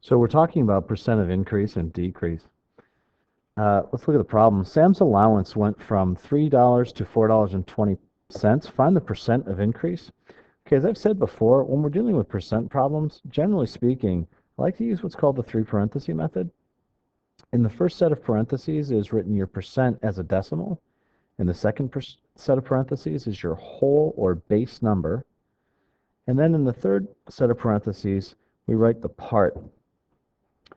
So we're talking about percent of increase and decrease. Let's look at the problem. Sam's allowance went from $3 to $4.20. Find the percent of increase. Okay, as I've said before, when we're dealing with percent problems, generally speaking, I like to use what's called the three parenthesis method. In the first set of parentheses is written your percent as a decimal. In the second set of parentheses is your whole or base number. And then in the third set of parentheses, we write the part.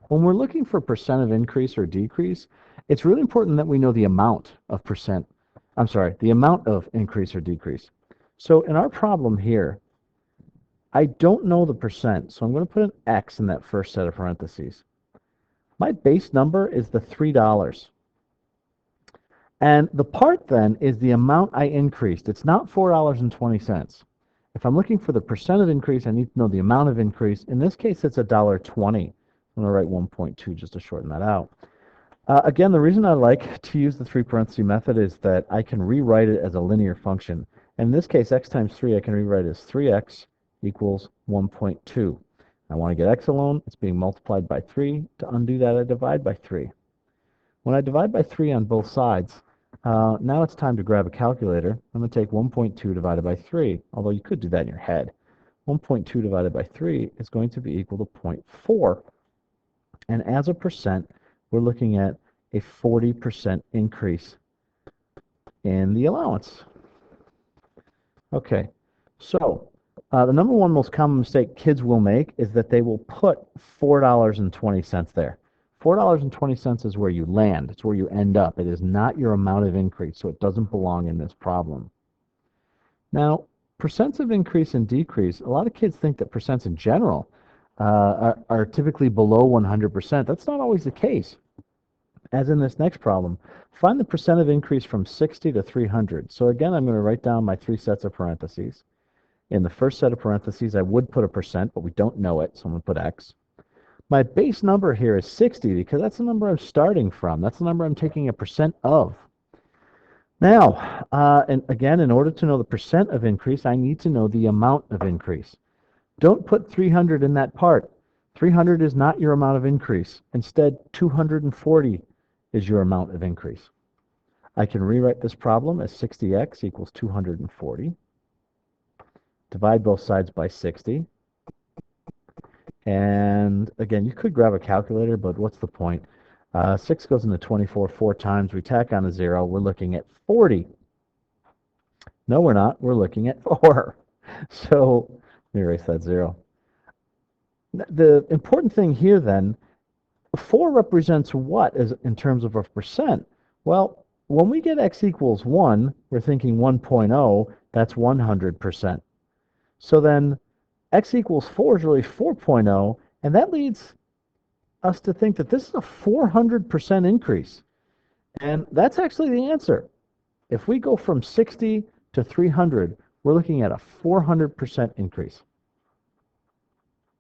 When we're looking for percent of increase or decrease, it's really important that we know the amount of the amount of increase or decrease. So in our problem here, I don't know the percent, so I'm going to put an X in that first set of parentheses. My base number is the $3. And the part then is the amount I increased. It's not $4.20. If I'm looking for the percent of increase, I need to know the amount of increase. In this case, it's $1.20. I'm going to write 1.2 just to shorten that out. Again, the reason I like to use the three parenthesis method is that I can rewrite it as a linear function. And in this case, x times 3, I can rewrite as 3x equals 1.2. I want to get x alone. It's being multiplied by 3. To undo that, I divide by 3. When I divide by 3 on both sides, now it's time to grab a calculator. I'm going to take 1.2 divided by 3, although you could do that in your head. 1.2 divided by 3 is going to be equal to 0.4. And as a percent, we're looking at a 40% increase in the allowance. Okay, so the number one most common mistake kids will make is that they will put $4.20 there. $4.20 is where you land. It's where you end up. It is not your amount of increase, so it doesn't belong in this problem. Now, percents of increase and decrease, a lot of kids think that percents in general are typically below 100%. That's not always the case. As in this next problem, find the percent of increase from 60 to 300. So again, I'm going to write down my three sets of parentheses. In the first set of parentheses, I would put a percent, but we don't know it, so I'm going to put x. My base number here is 60 because that's the number I'm starting from. That's the number I'm taking a percent of. Now, and again, in order to know the percent of increase, I need to know the amount of increase. Don't put 300 in that part. 300 is not your amount of increase. Instead, 240 is your amount of increase. I can rewrite this problem as 60x equals 240. Divide both sides by 60. And again, you could grab a calculator, but what's the point? 6 goes into 24 4 times. We tack on a 0. We're looking at 40. No, we're not. We're looking at 4. So let me erase that 0. The important thing here then, 4 represents what as in terms of a percent? Well, when we get x equals 1, we're thinking 1.0, that's 100%. So then x equals 4 is really 4.0, and that leads us to think that this is a 400% increase. And that's actually the answer. If we go from 60 to 300, we're looking at a 400% increase.